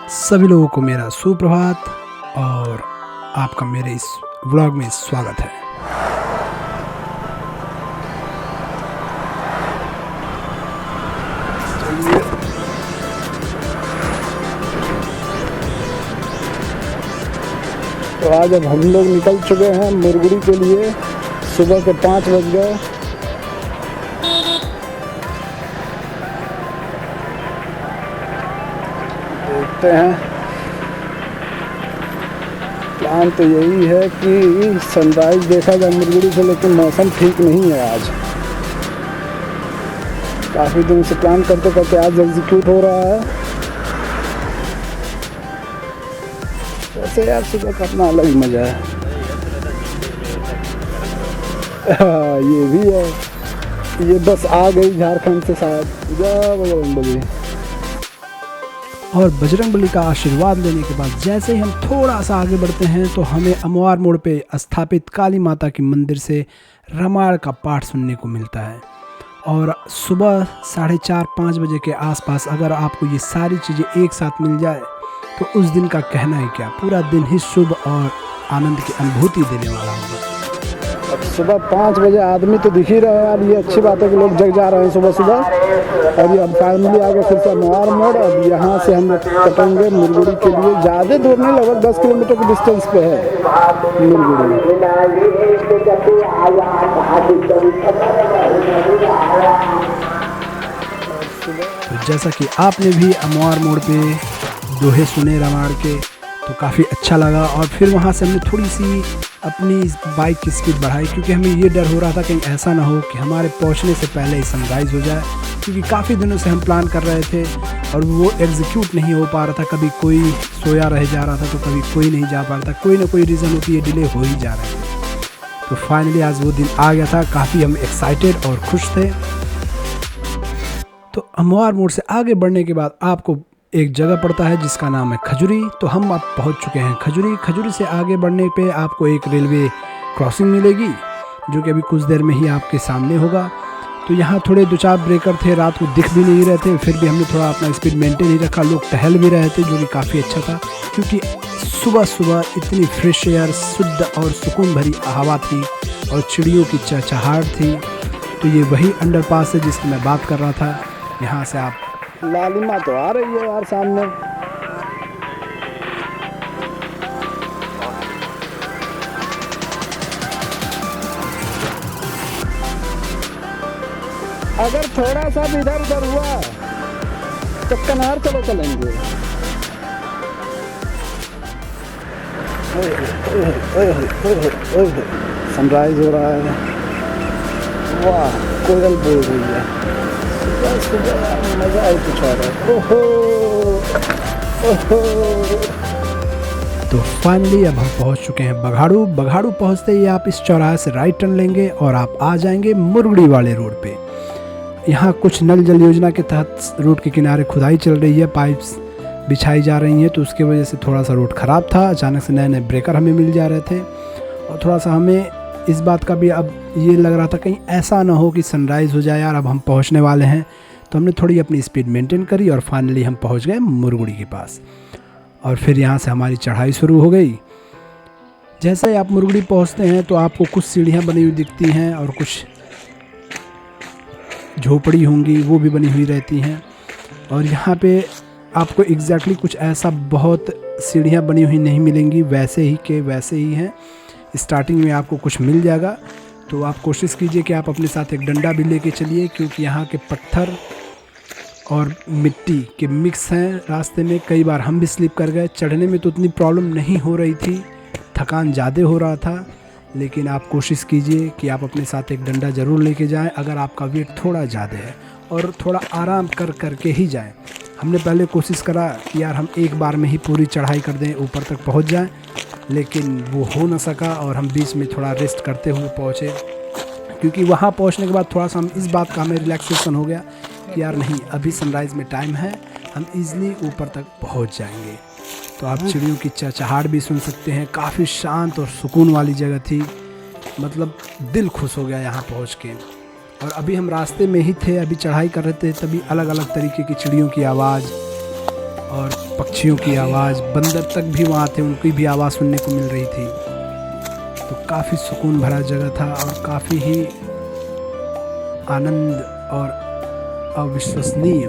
सभी लोगों को मेरा सुप्रभात और आपका मेरे इस व्लॉग में स्वागत है। तो आज अब हम लोग निकल चुके हैं मुरगुड़ी के लिए। सुबह के 5 बज गए। देखते हैं, प्लान तो यही है कि सनराइज देखा जाए मुरगुड़ी से, लेकिन मौसम ठीक नहीं है आज। काफ़ी दिन से प्लान करते करते आज एग्जीक्यूट हो रहा है। वैसे यार सुबह का अपना अलग मज़ा है। ये भी है, ये बस आ गई झारखंड से शायद। जय बजरंगबली। और बजरंगबली का आशीर्वाद लेने के बाद जैसे ही हम थोड़ा सा आगे बढ़ते हैं तो हमें अमवार मोड़ पे स्थापित काली माता के मंदिर से रामायण का पाठ सुनने को मिलता है। और सुबह 4:30-5 बजे के आसपास अगर आपको ये सारी चीज़ें एक साथ मिल जाए तो उस दिन का कहना ही क्या, पूरा दिन ही शुभ और आनंद की अनुभूति देने वाला होगा। अब सुबह 5 बजे आदमी तो दिख ही रहे हैं यार। ये अच्छी बात है कि लोग जग जा रहे हैं सुबह सुबह। और ये अब फाइनली आ गए फिर से अमवार मोड़। अब यहाँ से हम लोग कटेंगे मुरगुड़ी के लिए। ज़्यादा दूर नहीं, लगभग 10 किलोमीटर के डिस्टेंस पे है मुरगुड़ी। तो जैसा कि आपने भी अमवार मोड़ पे दोहे सुने रामायण के, तो काफ़ी अच्छा लगा। और फिर वहाँ से हमने थोड़ी सी अपनी बाइक की स्पीड बढ़ाई, क्योंकि हमें ये डर हो रहा था कहीं ऐसा ना हो कि हमारे पहुँचने से पहले ही सनराइज़ हो जाए। क्योंकि काफ़ी दिनों से हम प्लान कर रहे थे और वो एग्जीक्यूट नहीं हो पा रहा था। कभी कोई सोया रह जा रहा था तो कभी कोई नहीं जा पा रहा था। कोई ना कोई रीज़न होती है, डिले हो ही जा रहे थे। तो फाइनली आज वो दिन आ गया था। काफ़ी हम एक्साइटेड और खुश थे। तो अमवार मोड़ से आगे बढ़ने के बाद आपको एक जगह पड़ता है जिसका नाम है खजुरी। तो हम अब पहुंच चुके हैं खजुरी। खजुरी से आगे बढ़ने पे आपको एक रेलवे क्रॉसिंग मिलेगी, जो कि अभी कुछ देर में ही आपके सामने होगा। तो यहाँ थोड़े 2-4 ब्रेकर थे, रात को दिख भी नहीं रहे थे, फिर भी हमने थोड़ा अपना स्पीड मेंटेन ही रखा। लोग टहल भी रहे थे, जो कि काफ़ी अच्छा था, क्योंकि सुबह सुबह इतनी फ्रेश एयर, शुद्ध और सुकून भरी हवा थी और चिड़ियों की चहचहाहट थी। तो ये वही अंडरपास है जिसकी मैं बात कर रहा था। यहाँ से आप लालिमा तो आ रही है यार सामने। अगर थोड़ा सा भी इधर उधर हुआ तो कनार चलो चलेंगे। सनराइज हो रहा है। वाह, कोयल बोल रही है। मजा आई कुछ और है। ओहो ओहो। तो फाइनली अब हम पहुंच चुके हैं बघाड़ू। बघाड़ू पहुंचते ही आप इस चौराहे से राइट टर्न लेंगे और आप आ जाएंगे मुरगुड़ी वाले रोड पे। यहाँ कुछ नल जल योजना के तहत रोड के किनारे खुदाई चल रही है, पाइप्स बिछाई जा रही हैं। तो उसके वजह से थोड़ा सा रोड ख़राब था। अचानक से नए नए ब्रेकर हमें मिल जा रहे थे और थोड़ा सा हमें इस बात का भी अब ये लग रहा था कहीं ऐसा ना हो कि सनराइज़ हो जाए यार, अब हम पहुंचने वाले हैं। तो हमने थोड़ी अपनी स्पीड मेंटेन करी और फाइनली हम पहुंच गए मुरगुड़ी के पास। और फिर यहाँ से हमारी चढ़ाई शुरू हो गई। जैसे ही आप मुरगुड़ी पहुंचते हैं तो आपको कुछ सीढ़ियाँ बनी हुई दिखती हैं और कुछ झोपड़ी होंगी, वो भी बनी हुई रहती हैं। और यहाँ पे आपको एग्जैक्टली कुछ ऐसा बहुत सीढ़ियाँ बनी हुई नहीं मिलेंगी, वैसे ही के वैसे ही हैं। स्टार्टिंग में आपको कुछ मिल जाएगा, तो आप कोशिश कीजिए कि आप अपने साथ एक डंडा भी लेके चलिए, क्योंकि यहाँ के पत्थर और मिट्टी के मिक्स हैं रास्ते में। कई बार हम भी स्लिप कर गए। चढ़ने में तो उतनी प्रॉब्लम नहीं हो रही थी, थकान ज़्यादा हो रहा था, लेकिन आप कोशिश कीजिए कि आप अपने साथ एक डंडा ज़रूर लेके जाएं अगर आपका वेट थोड़ा ज़्यादा है, और थोड़ा आराम करके ही जाएं। हमने पहले कोशिश करा कि यार हम एक बार में ही पूरी चढ़ाई कर दें, ऊपर तक पहुंच जाएं, लेकिन वो हो ना सका और हम बीच में थोड़ा रेस्ट करते हुए पहुँचे। क्योंकि वहाँ पहुँचने के बाद थोड़ा सा हम इस बात का हमें रिलैक्सेशन हो गया कि यार नहीं, अभी सनराइज़ में टाइम है, हम ईज़िली ऊपर तक पहुँच जाएंगे। तो आप चिड़ियों की चहचहाहट भी सुन सकते हैं। काफ़ी शांत और सुकून वाली जगह थी, मतलब दिल खुश हो गया यहाँ पहुँच के। और अभी हम रास्ते में ही थे, अभी चढ़ाई कर रहे थे, तभी अलग अलग तरीके की चिड़ियों की आवाज़ और पक्षियों की आवाज़, बंदर तक भी वहाँ थे, उनकी भी आवाज़ सुनने को मिल रही थी। तो काफ़ी सुकून भरा जगह था और काफ़ी ही आनंद और अविश्वसनीय,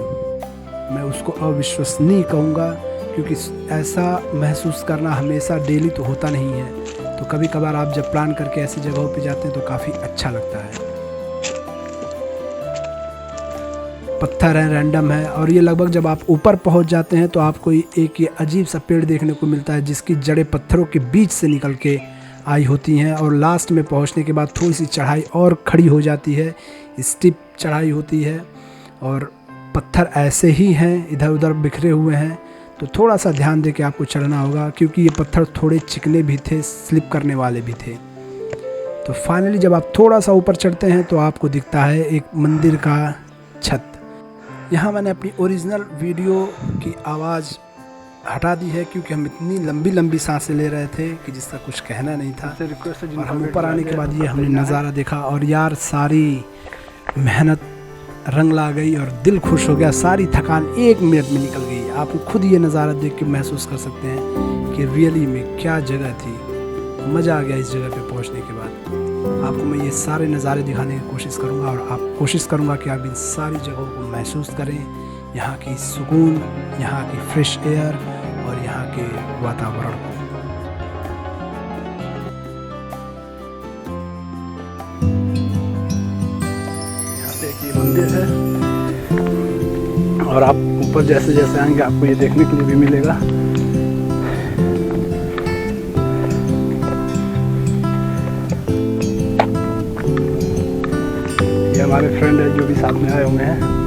मैं उसको अविश्वसनीय कहूँगा, क्योंकि ऐसा महसूस करना हमेशा डेली तो होता नहीं है। तो कभी कभार आप जब प्लान करके ऐसी जगहों पे जाते हैं तो काफ़ी अच्छा लगता है। पत्थर है, रैंडम है, और ये लगभग जब आप ऊपर पहुंच जाते हैं तो आपको एक ये अजीब सा पेड़ देखने को मिलता है जिसकी जड़ें पत्थरों के बीच से निकल के आई होती हैं, और लास्ट में पहुंचने के बाद थोड़ी सी चढ़ाई और खड़ी हो जाती है, स्टीप चढ़ाई होती है, और पत्थर ऐसे ही हैं इधर उधर बिखरे हुए हैं। तो थोड़ा सा ध्यान दे के आपको चढ़ना होगा, क्योंकि ये पत्थर थोड़े चिकने भी थे, स्लिप करने वाले भी थे। तो फाइनली जब आप थोड़ा सा ऊपर चढ़ते हैं तो आपको दिखता है एक मंदिर का छत। यहाँ मैंने अपनी ओरिजिनल वीडियो की आवाज़ हटा दी है, क्योंकि हम इतनी लंबी लंबी सांसें ले रहे थे कि जिसका कुछ कहना नहीं था। और हम ऊपर आने के बाद ये हमने नज़ारा देखा, और यार सारी मेहनत रंग ला गई और दिल खुश हो गया, सारी थकान 1 मिनट में निकल गई। आप खुद ये नज़ारा देख के महसूस कर सकते हैं कि रियली में क्या जगह थी। मज़ा आ गया इस जगह पे पहुंचने के बाद। आपको मैं ये सारे नज़ारे दिखाने की कोशिश करूंगा, और आप कोशिश करूंगा कि आप इन सारी जगहों को महसूस करें, यहाँ की सुकून, यहाँ की फ्रेश एयर और यहाँ के वातावरण को। यहाँ पे एक ये मंदिर है, और आप ऊपर जैसे जैसे आएंगे आपको ये देखने के लिए भी मिलेगा। ये हमारे फ्रेंड है जो भी साथ में आए हुए हैं।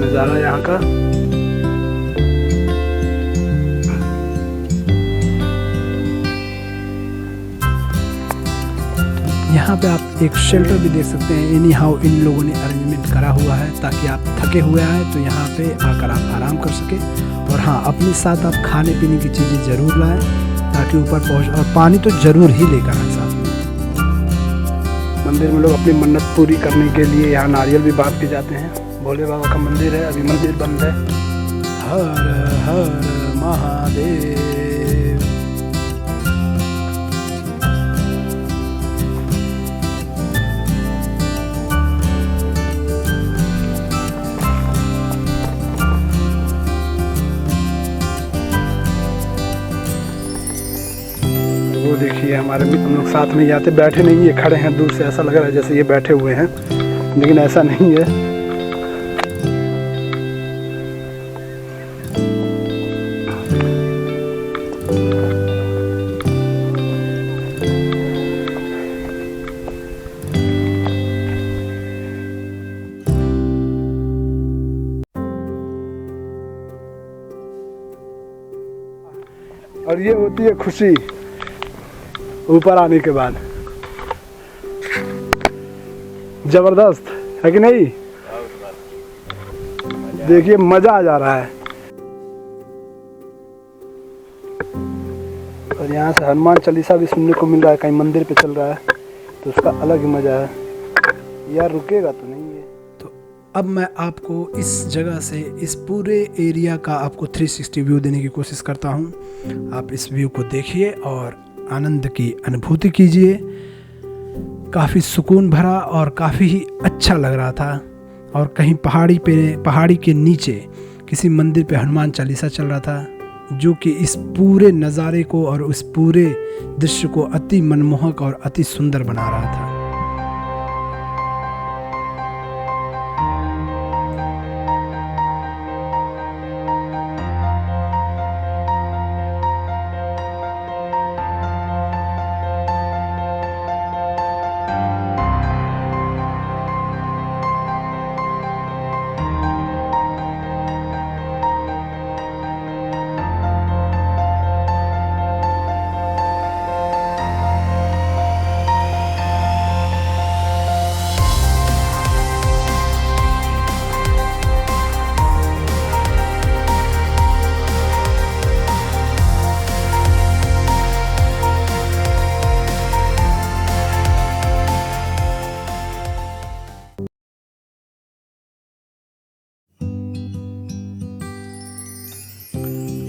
नज़ारा यहाँ का। यहाँ पे आप एक शेल्टर भी देख सकते हैं। एनी हाउ इन लोगों ने अरेंजमेंट करा हुआ है ताकि आप थके हुए आए तो यहाँ पे आकर आप आराम कर सके। और हाँ, अपने साथ आप खाने पीने की चीज़ें ज़रूर लाएं ताकि ऊपर पहुँच, और पानी तो ज़रूर ही लेकर आए साथ में। मंदिर में लोग अपनी मन्नत पूरी करने के लिए यहाँ नारियल भी बांध के जाते हैं। भोले बाबा का मंदिर है, अभी मंदिर बंद है। हर हर महादेव। वो देखिए हमारे मित्र लोग साथ में आते, बैठे नहीं, ये खड़े हैं। दूर से ऐसा लग रहा है जैसे ये बैठे हुए हैं, लेकिन ऐसा नहीं है। और ये होती है खुशी ऊपर आने के बाद। जबरदस्त है कि नहीं? देखिए मजा आ जा रहा है। और यहाँ से हनुमान चालीसा भी सुनने को मिल रहा है, कहीं मंदिर पे चल रहा है तो उसका अलग ही मजा है। यार रुकेगा तो नहीं है। तो अब मैं आपको इस जगह से, इस पूरे एरिया का आपको 360 व्यू देने की कोशिश करता हूँ। आप इस व्यू को देखिए और आनंद की अनुभूति कीजिए। काफ़ी सुकून भरा और काफ़ी ही अच्छा लग रहा था। और कहीं पहाड़ी के नीचे किसी मंदिर पे हनुमान चालीसा चल रहा था, जो कि इस पूरे नज़ारे को और उस पूरे दृश्य को अति मनमोहक और अति सुंदर बना रहा था।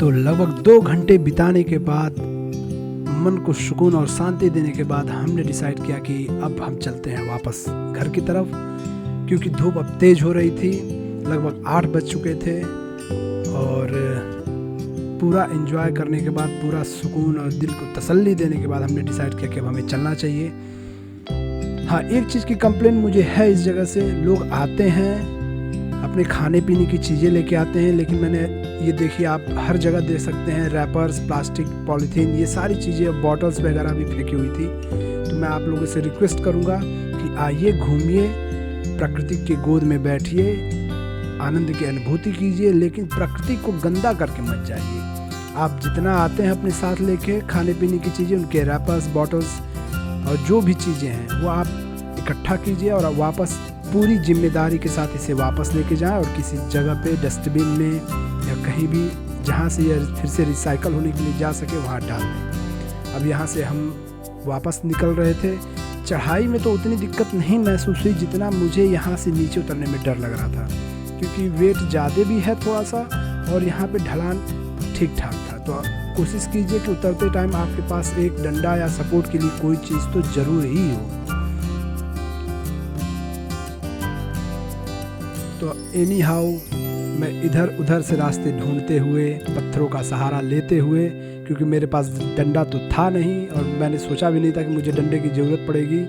तो लगभग 2 घंटे बिताने के बाद, मन को सुकून और शांति देने के बाद हमने डिसाइड किया कि अब हम चलते हैं वापस घर की तरफ, क्योंकि धूप अब तेज़ हो रही थी। लगभग 8 बज चुके थे और पूरा एंजॉय करने के बाद, पूरा सुकून और दिल को तसल्ली देने के बाद हमने डिसाइड किया कि अब हमें चलना चाहिए। हाँ, एक चीज़ की कंप्लेन मुझे है इस जगह से, लोग आते हैं अपने खाने पीने की चीज़ें लेके आते हैं, लेकिन मैंने ये देखिए, आप हर जगह देख सकते हैं रैपर्स, प्लास्टिक, पॉलीथीन, ये सारी चीज़ें, बॉटल्स वगैरह भी फेंकी हुई थी। तो मैं आप लोगों से रिक्वेस्ट करूँगा कि आइए, घूमिए, प्रकृति की गोद में बैठिए, आनंद की अनुभूति कीजिए, लेकिन प्रकृति को गंदा करके मत जाइए। आप जितना आते हैं अपने साथ लेके खाने पीने की चीज़ें, उनके रैपर्स, बॉटल्स और जो भी चीज़ें हैं वो आप इकट्ठा कीजिए और वापस पूरी जिम्मेदारी के साथ इसे वापस लेके जाएं और किसी जगह पे डस्टबिन में या कहीं भी जहाँ से यह फिर से रिसाइकल होने के लिए जा सके वहाँ डाल दें। अब यहाँ से हम वापस निकल रहे थे। चढ़ाई में तो उतनी दिक्कत नहीं महसूस हुई जितना मुझे यहाँ से नीचे उतरने में डर लग रहा था, क्योंकि वेट ज़्यादा भी है थोड़ा सा और यहाँ पे ढलान ठीक ठाक था। तो कोशिश कीजिए कि उतरते टाइम आपके पास एक डंडा या सपोर्ट के लिए कोई चीज़ तो ज़रूर ही हो। तो एनी हाउ मैं इधर उधर से रास्ते ढूंढते हुए, पत्थरों का सहारा लेते हुए, क्योंकि मेरे पास डंडा तो था नहीं और मैंने सोचा भी नहीं था कि मुझे डंडे की ज़रूरत पड़ेगी।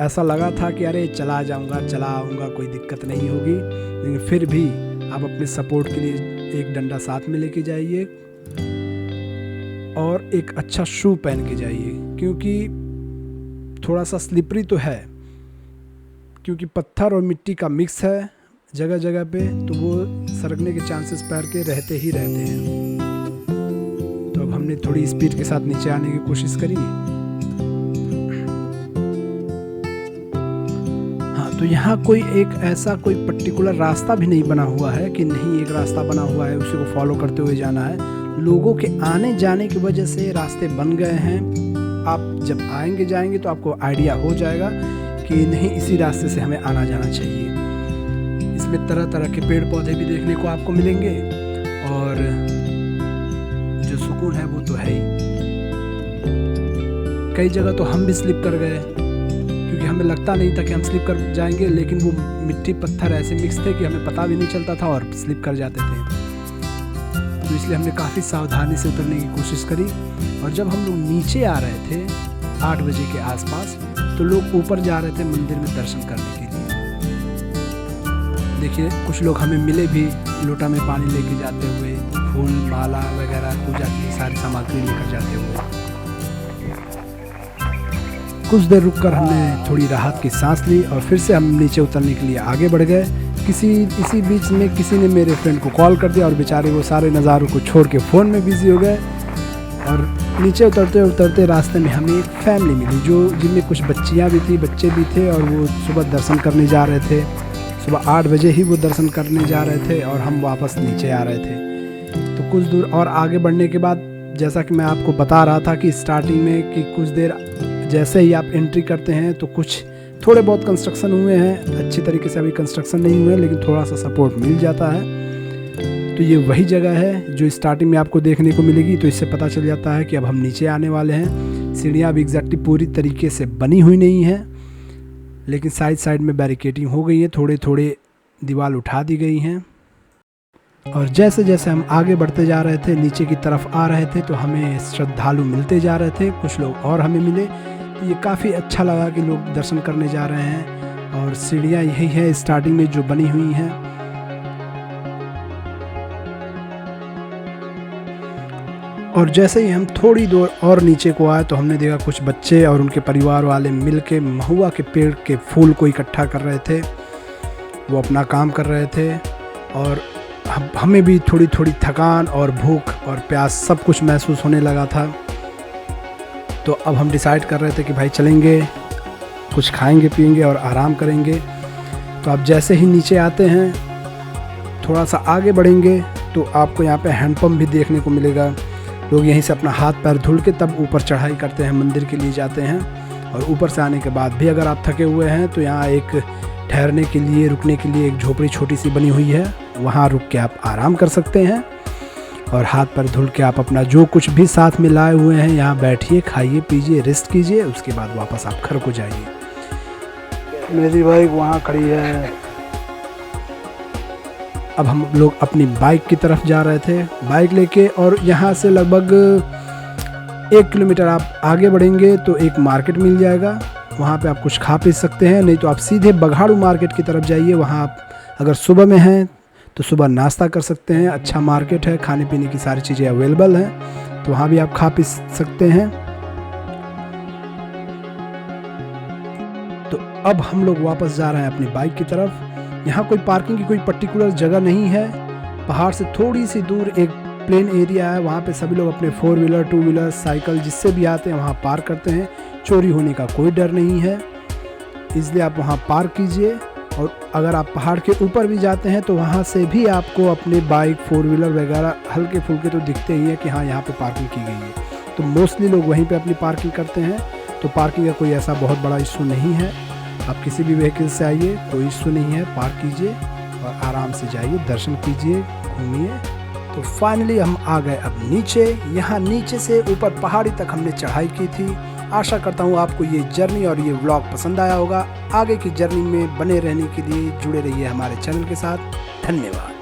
ऐसा लगा था कि अरे चला जाऊंगा, चला आऊँगा, कोई दिक्कत नहीं होगी, लेकिन फिर भी आप अपने सपोर्ट के लिए एक डंडा साथ में लेके जाइए और एक अच्छा शू पहन के जाइए, क्योंकि थोड़ा सा स्लिपरी तो है, क्योंकि पत्थर और मिट्टी का मिक्स है जगह जगह पे, तो वो सरकने के चांसेस पैर के रहते ही रहते हैं। तो अब हमने थोड़ी स्पीड के साथ नीचे आने की कोशिश करी। हाँ, तो यहाँ कोई एक ऐसा कोई पर्टिकुलर रास्ता भी नहीं बना हुआ है कि नहीं एक रास्ता बना हुआ है उसी को फॉलो करते हुए जाना है। लोगों के आने जाने की वजह से रास्ते बन गए हैं। आप जब आएंगे जाएंगे तो आपको आइडिया हो जाएगा कि नहीं, इसी रास्ते से हमें आना जाना चाहिए। इसमें तरह तरह के पेड़ पौधे भी देखने को आपको मिलेंगे और जो सुकून है वो तो है ही। कई जगह तो हम भी स्लिप कर गए, क्योंकि हमें लगता नहीं था कि हम स्लिप कर जाएंगे, लेकिन वो मिट्टी पत्थर ऐसे मिक्स थे कि हमें पता भी नहीं चलता था और स्लिप कर जाते थे। तो इसलिए हमने काफ़ी सावधानी से उतरने की कोशिश करी। और जब हम लोग नीचे आ रहे थे 8 बजे के आसपास, तो लोग ऊपर जा रहे थे मंदिर में दर्शन करने के लिए। देखिए, कुछ लोग हमें मिले भी लोटा में पानी लेके जाते हुए, फूल माला वगैरह पूजा की सारी सामग्री लेकर जाते हुए। कुछ देर रुककर हमने थोड़ी राहत की सांस ली और फिर से हम नीचे उतरने के लिए आगे बढ़ गए। इसी बीच में किसी ने मेरे फ्रेंड को कॉल कर दिया और बेचारे वो सारे नज़ारों को छोड़ के फ़ोन में बिज़ी हो गए। और नीचे उतरते उतरते रास्ते में हमें एक फैमिली मिली जिनमें कुछ बच्चियाँ भी थी, बच्चे भी थे, और वो सुबह दर्शन करने जा रहे थे। सुबह 8 बजे ही वो दर्शन करने जा रहे थे और हम वापस नीचे आ रहे थे। तो कुछ दूर और आगे बढ़ने के बाद, जैसा कि मैं आपको बता रहा था कि स्टार्टिंग में कि कुछ देर जैसे ही आप एंट्री करते हैं तो कुछ थोड़े बहुत कंस्ट्रक्शन हुए हैं, अच्छी तरीके से अभी कंस्ट्रक्शन नहीं हुए, लेकिन थोड़ा सा सपोर्ट मिल जाता है। तो ये वही जगह है जो स्टार्टिंग में आपको देखने को मिलेगी। तो इससे पता चल जाता है कि अब हम नीचे आने वाले हैं। सीढ़ियाँ भी एग्जैक्टली पूरी तरीके से बनी हुई नहीं हैं, लेकिन साइड में बैरिकेडिंग हो गई है, थोड़े थोड़े दीवार उठा दी गई हैं। और जैसे जैसे हम आगे बढ़ते जा रहे थे, नीचे की तरफ आ रहे थे, तो हमें श्रद्धालु मिलते जा रहे थे, कुछ लोग और हमें मिले। तो ये काफ़ी अच्छा लगा कि लोग दर्शन करने जा रहे हैं। और सीढ़ियाँ यही है स्टार्टिंग में जो बनी हुई हैं। और जैसे ही हम थोड़ी दूर और नीचे को आए तो हमने देखा कुछ बच्चे और उनके परिवार वाले मिलके महुआ के पेड़ के फूल को इकट्ठा कर रहे थे। वो अपना काम कर रहे थे और हमें भी थोड़ी थोड़ी थकान और भूख और प्यास सब कुछ महसूस होने लगा था। तो अब हम डिसाइड कर रहे थे कि भाई चलेंगे, कुछ खाएंगे पिएंगे और आराम करेंगे। तो आप जैसे ही नीचे आते हैं, थोड़ा सा आगे बढ़ेंगे तो आपको यहाँ पे हैंडपम्प भी देखने को मिलेगा। लोग यहीं से अपना हाथ पैर धुल के तब ऊपर चढ़ाई करते हैं, मंदिर के लिए जाते हैं। और ऊपर से आने के बाद भी अगर आप थके हुए हैं तो यहाँ एक ठहरने के लिए, रुकने के लिए एक झोपड़ी छोटी सी बनी हुई है, वहाँ रुक के आप आराम कर सकते हैं। और हाथ पर धुल के आप अपना जो कुछ भी साथ में लाए हुए हैं यहाँ बैठिए, खाइए पीजिए, रेस्ट कीजिए, उसके बाद वापस आप घर को जाइए। मेरी बाइक वहाँ खड़ी है। अब हम लोग अपनी बाइक की तरफ जा रहे थे बाइक लेके, और यहाँ से लगभग 1 किलोमीटर आप आगे बढ़ेंगे तो एक मार्केट मिल जाएगा। वहाँ पे आप कुछ खा पी सकते हैं, नहीं तो आप सीधे बघाड़ू मार्केट की तरफ जाइए। वहाँ आप अगर सुबह में हैं तो सुबह नाश्ता कर सकते हैं, अच्छा मार्केट है, खाने पीने की सारी चीज़ें अवेलेबल हैं, तो वहाँ भी आप खा पी सकते हैं। तो अब हम लोग वापस जा रहे हैं अपनी बाइक की तरफ। यहाँ कोई पार्किंग की कोई पर्टिकुलर जगह नहीं है। पहाड़ से थोड़ी सी दूर एक प्लेन एरिया है, वहाँ पे सभी लोग अपने 4 व्हीलर 2 व्हीलर साइकिल जिससे भी आते हैं वहाँ पार्क करते हैं। चोरी होने का कोई डर नहीं है, इसलिए आप वहाँ पार्क कीजिए। और अगर आप पहाड़ के ऊपर भी जाते हैं तो वहाँ से भी आपको अपने बाइक 4 व्हीलर वगैरह हल्के फुल्के तो दिखते ही है कि हाँ यहाँ पे पार्किंग की गई है। तो मोस्टली लोग वहीं पे अपनी पार्किंग करते हैं, तो पार्किंग का कोई ऐसा बहुत बड़ा इशू नहीं है। आप किसी भी व्हीकल से आइए, कोई इशू नहीं है, पार्क कीजिए और आराम से जाइए, दर्शन कीजिए, घूमिए। तो फाइनली हम आ गए अब नीचे। यहाँ नीचे से ऊपर पहाड़ी तक हमने चढ़ाई की थी। आशा करता हूँ आपको ये जर्नी और ये व्लॉग पसंद आया होगा। आगे की जर्नी में बने रहने के लिए जुड़े रहिए हमारे चैनल के साथ। धन्यवाद।